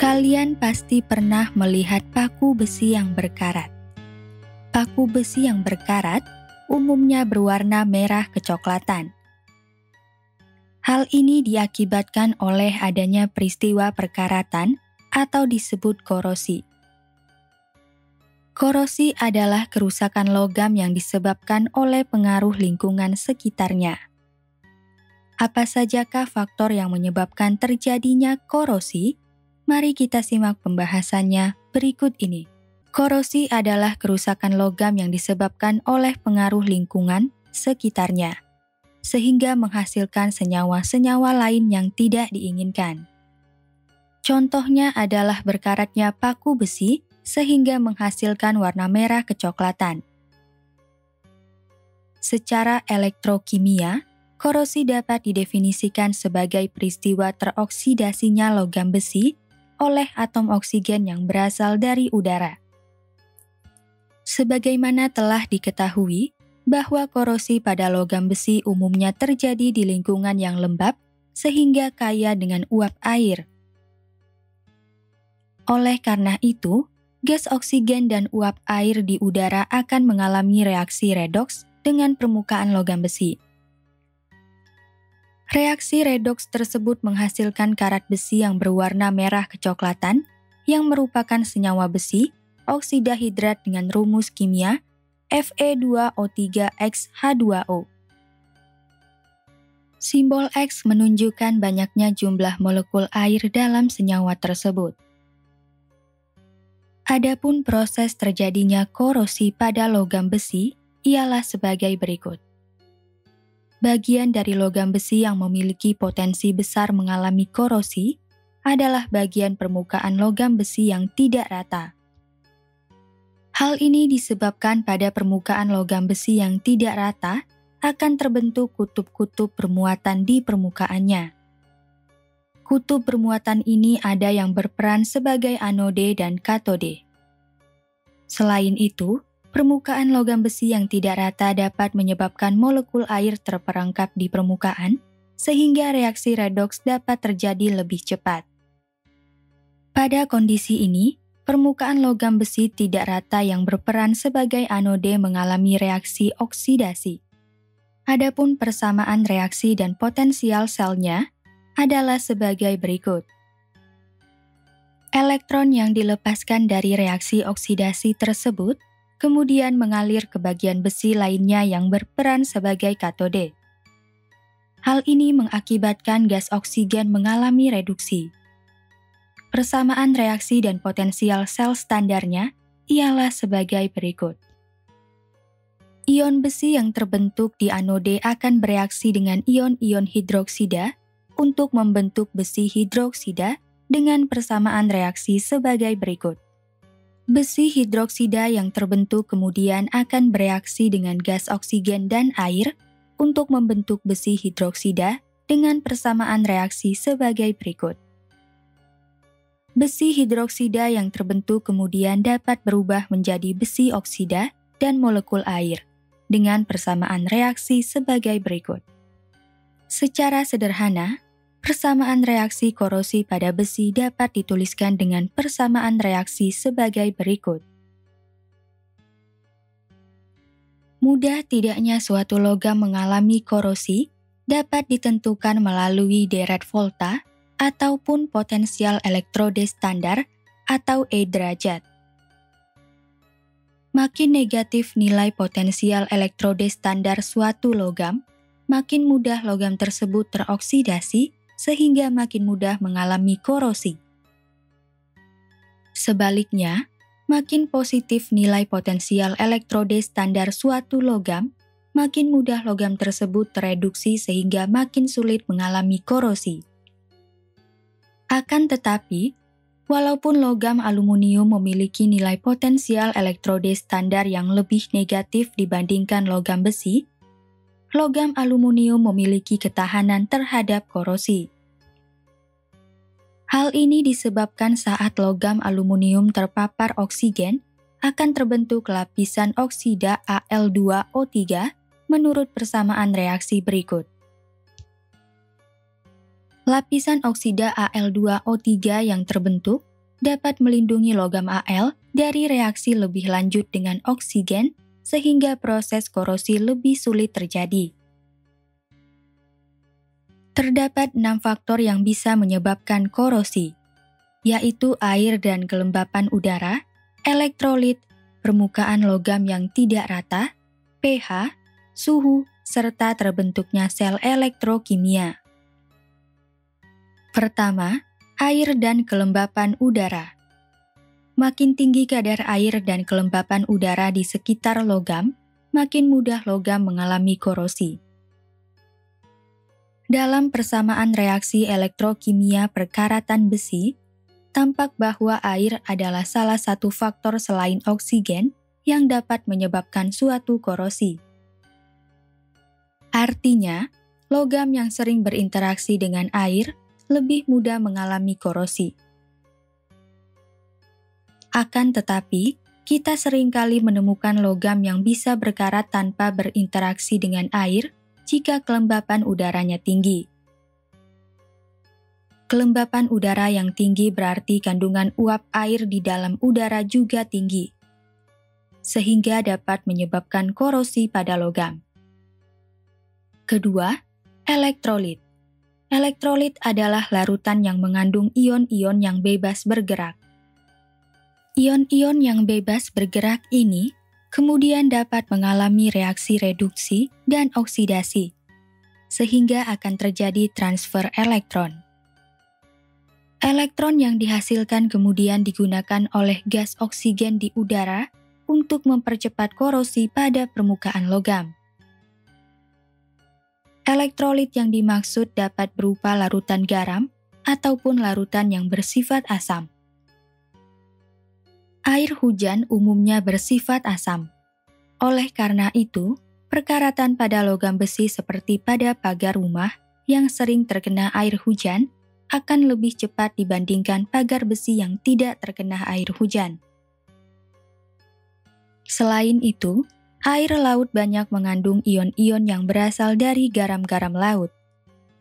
Kalian pasti pernah melihat paku besi yang berkarat. Paku besi yang berkarat umumnya berwarna merah kecoklatan. Hal ini diakibatkan oleh adanya peristiwa perkaratan atau disebut korosi. Korosi adalah kerusakan logam yang disebabkan oleh pengaruh lingkungan sekitarnya. Apa sajakah faktor yang menyebabkan terjadinya korosi? Mari kita simak pembahasannya berikut ini. Korosi adalah kerusakan logam yang disebabkan oleh pengaruh lingkungan sekitarnya, sehingga menghasilkan senyawa-senyawa lain yang tidak diinginkan. Contohnya adalah berkaratnya paku besi sehingga menghasilkan warna merah kecoklatan. Secara elektrokimia, korosi dapat didefinisikan sebagai peristiwa teroksidasinya logam besi oleh atom oksigen yang berasal dari udara. Sebagaimana telah diketahui bahwa korosi pada logam besi umumnya terjadi di lingkungan yang lembab sehingga kaya dengan uap air. Oleh karena itu, gas oksigen dan uap air di udara akan mengalami reaksi redoks dengan permukaan logam besi. Reaksi redoks tersebut menghasilkan karat besi yang berwarna merah kecoklatan yang merupakan senyawa besi, oksida hidrat dengan rumus kimia Fe2O3X H2O. Simbol X menunjukkan banyaknya jumlah molekul air dalam senyawa tersebut. Adapun proses terjadinya korosi pada logam besi ialah sebagai berikut. Bagian dari logam besi yang memiliki potensi besar mengalami korosi adalah bagian permukaan logam besi yang tidak rata. Hal ini disebabkan pada permukaan logam besi yang tidak rata akan terbentuk kutub-kutub bermuatan di permukaannya. Kutub bermuatan ini ada yang berperan sebagai anode dan katode. Selain itu, permukaan logam besi yang tidak rata dapat menyebabkan molekul air terperangkap di permukaan, sehingga reaksi redoks dapat terjadi lebih cepat. Pada kondisi ini, permukaan logam besi tidak rata yang berperan sebagai anode mengalami reaksi oksidasi. Adapun persamaan reaksi dan potensial selnya adalah sebagai berikut. Elektron yang dilepaskan dari reaksi oksidasi tersebut kemudian mengalir ke bagian besi lainnya yang berperan sebagai katode. Hal ini mengakibatkan gas oksigen mengalami reduksi. Persamaan reaksi dan potensial sel standarnya ialah sebagai berikut. Ion besi yang terbentuk di anode akan bereaksi dengan ion-ion hidroksida untuk membentuk besi hidroksida dengan persamaan reaksi sebagai berikut. Besi hidroksida yang terbentuk kemudian akan bereaksi dengan gas oksigen dan air untuk membentuk besi hidroksida dengan persamaan reaksi sebagai berikut. Besi hidroksida yang terbentuk kemudian dapat berubah menjadi besi oksida dan molekul air dengan persamaan reaksi sebagai berikut. Secara sederhana, persamaan reaksi korosi pada besi dapat dituliskan dengan persamaan reaksi sebagai berikut. Mudah tidaknya suatu logam mengalami korosi dapat ditentukan melalui deret volta ataupun potensial elektrode standar atau E derajat. Makin negatif nilai potensial elektrode standar suatu logam, makin mudah logam tersebut teroksidasi sehingga makin mudah mengalami korosi. Sebaliknya, makin positif nilai potensial elektrode standar suatu logam, makin mudah logam tersebut tereduksi sehingga makin sulit mengalami korosi. Akan tetapi, walaupun logam aluminium memiliki nilai potensial elektrode standar yang lebih negatif dibandingkan logam besi, logam aluminium memiliki ketahanan terhadap korosi. Hal ini disebabkan saat logam aluminium terpapar oksigen, akan terbentuk lapisan oksida Al2O3 menurut persamaan reaksi berikut. Lapisan oksida Al2O3 yang terbentuk dapat melindungi logam Al dari reaksi lebih lanjut dengan oksigen sehingga proses korosi lebih sulit terjadi. Terdapat 6 faktor yang bisa menyebabkan korosi, yaitu air dan kelembapan udara, elektrolit, permukaan logam yang tidak rata, pH, suhu, serta terbentuknya sel elektrokimia. Pertama, air dan kelembapan udara. Makin tinggi kadar air dan kelembapan udara di sekitar logam, makin mudah logam mengalami korosi. Dalam persamaan reaksi elektrokimia perkaratan besi, tampak bahwa air adalah salah satu faktor selain oksigen yang dapat menyebabkan suatu korosi. Artinya, logam yang sering berinteraksi dengan air lebih mudah mengalami korosi. Akan tetapi, kita seringkali menemukan logam yang bisa berkarat tanpa berinteraksi dengan air jika kelembapan udaranya tinggi. Kelembapan udara yang tinggi berarti kandungan uap air di dalam udara juga tinggi, sehingga dapat menyebabkan korosi pada logam. Kedua, elektrolit. Elektrolit adalah larutan yang mengandung ion-ion yang bebas bergerak. Ion-ion yang bebas bergerak ini kemudian dapat mengalami reaksi reduksi dan oksidasi, sehingga akan terjadi transfer elektron. Elektron yang dihasilkan kemudian digunakan oleh gas oksigen di udara untuk mempercepat korosi pada permukaan logam. Elektrolit yang dimaksud dapat berupa larutan garam ataupun larutan yang bersifat asam. Air hujan umumnya bersifat asam. Oleh karena itu, perkaratan pada logam besi seperti pada pagar rumah yang sering terkena air hujan akan lebih cepat dibandingkan pagar besi yang tidak terkena air hujan. Selain itu, air laut banyak mengandung ion-ion yang berasal dari garam-garam laut,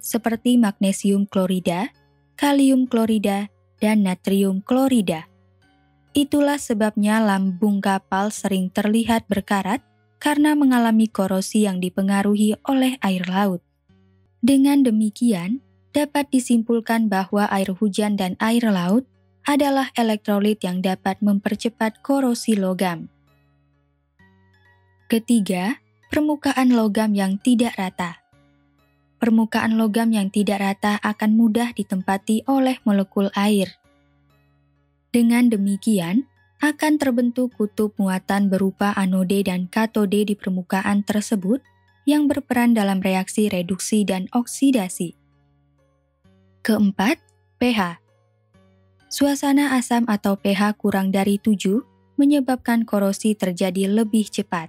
seperti magnesium klorida, kalium klorida, dan natrium klorida. Itulah sebabnya lambung kapal sering terlihat berkarat karena mengalami korosi yang dipengaruhi oleh air laut. Dengan demikian, dapat disimpulkan bahwa air hujan dan air laut adalah elektrolit yang dapat mempercepat korosi logam. Ketiga, permukaan logam yang tidak rata. Permukaan logam yang tidak rata akan mudah ditempati oleh molekul air. Dengan demikian, akan terbentuk kutub muatan berupa anode dan katode di permukaan tersebut yang berperan dalam reaksi reduksi dan oksidasi. Keempat, pH. Suasana asam atau pH kurang dari 7 menyebabkan korosi terjadi lebih cepat.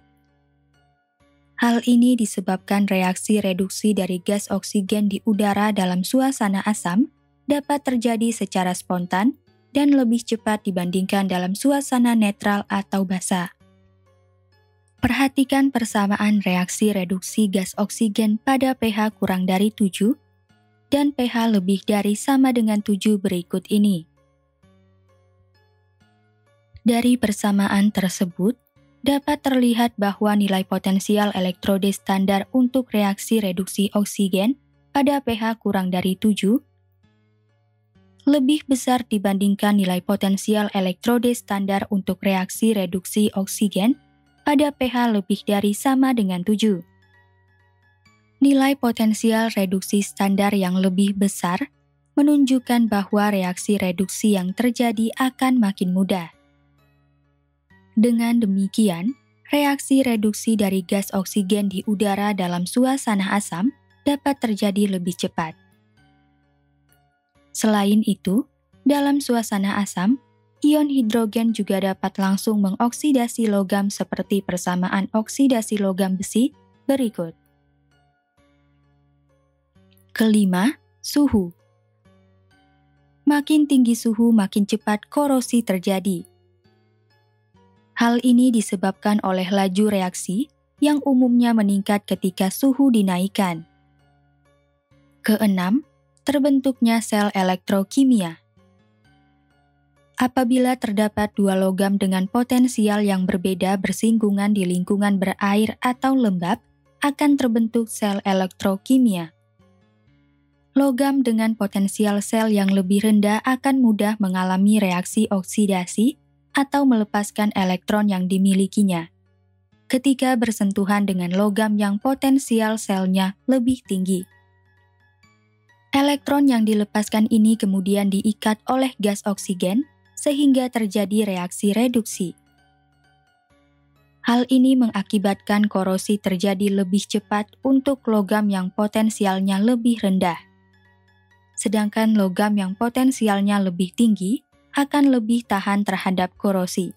Hal ini disebabkan reaksi reduksi dari gas oksigen di udara dalam suasana asam dapat terjadi secara spontan dan lebih cepat dibandingkan dalam suasana netral atau basah. Perhatikan persamaan reaksi reduksi gas oksigen pada pH kurang dari 7 dan pH lebih dari sama dengan 7 berikut ini. Dari persamaan tersebut, dapat terlihat bahwa nilai potensial elektrode standar untuk reaksi reduksi oksigen pada pH kurang dari 7 lebih besar dibandingkan nilai potensial elektrode standar untuk reaksi reduksi oksigen pada pH lebih dari sama dengan 7. Nilai potensial reduksi standar yang lebih besar menunjukkan bahwa reaksi reduksi yang terjadi akan makin mudah. Dengan demikian, reaksi reduksi dari gas oksigen di udara dalam suasana asam dapat terjadi lebih cepat. Selain itu, dalam suasana asam, ion hidrogen juga dapat langsung mengoksidasi logam seperti persamaan oksidasi logam besi berikut. Kelima, suhu. Makin tinggi suhu, makin cepat korosi terjadi. Hal ini disebabkan oleh laju reaksi yang umumnya meningkat ketika suhu dinaikkan. Keenam, terbentuknya sel elektrokimia. Apabila terdapat dua logam dengan potensial yang berbeda bersinggungan di lingkungan berair atau lembab, akan terbentuk sel elektrokimia. Logam dengan potensial sel yang lebih rendah akan mudah mengalami reaksi oksidasi atau melepaskan elektron yang dimilikinya ketika bersentuhan dengan logam yang potensial selnya lebih tinggi. Elektron yang dilepaskan ini kemudian diikat oleh gas oksigen sehingga terjadi reaksi reduksi. Hal ini mengakibatkan korosi terjadi lebih cepat untuk logam yang potensialnya lebih rendah. Sedangkan logam yang potensialnya lebih tinggi akan lebih tahan terhadap korosi.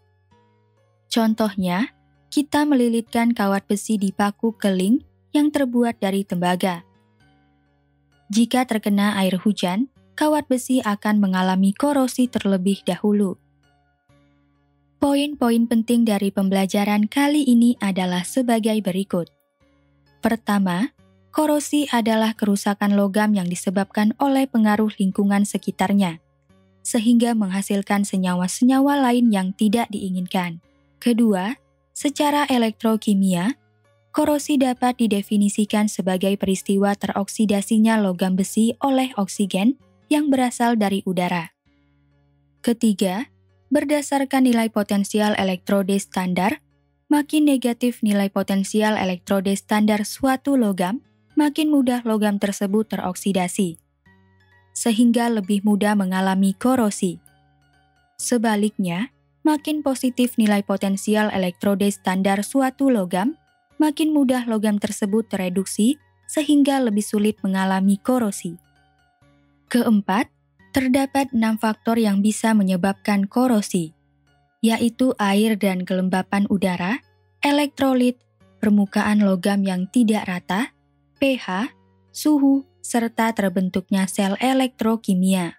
Contohnya, kita melilitkan kawat besi di paku keling yang terbuat dari tembaga. Jika terkena air hujan, kawat besi akan mengalami korosi terlebih dahulu. Poin-poin penting dari pembelajaran kali ini adalah sebagai berikut. Pertama, korosi adalah kerusakan logam yang disebabkan oleh pengaruh lingkungan sekitarnya, sehingga menghasilkan senyawa-senyawa lain yang tidak diinginkan. Kedua, secara elektrokimia, korosi dapat didefinisikan sebagai peristiwa teroksidasinya logam besi oleh oksigen yang berasal dari udara. Ketiga, berdasarkan nilai potensial elektrode standar, makin negatif nilai potensial elektrode standar suatu logam, makin mudah logam tersebut teroksidasi, sehingga lebih mudah mengalami korosi. Sebaliknya, makin positif nilai potensial elektrode standar suatu logam, makin mudah logam tersebut tereduksi sehingga lebih sulit mengalami korosi. Keempat, terdapat 6 faktor yang bisa menyebabkan korosi, yaitu air dan kelembapan udara, elektrolit, permukaan logam yang tidak rata, pH, suhu, serta terbentuknya sel elektrokimia.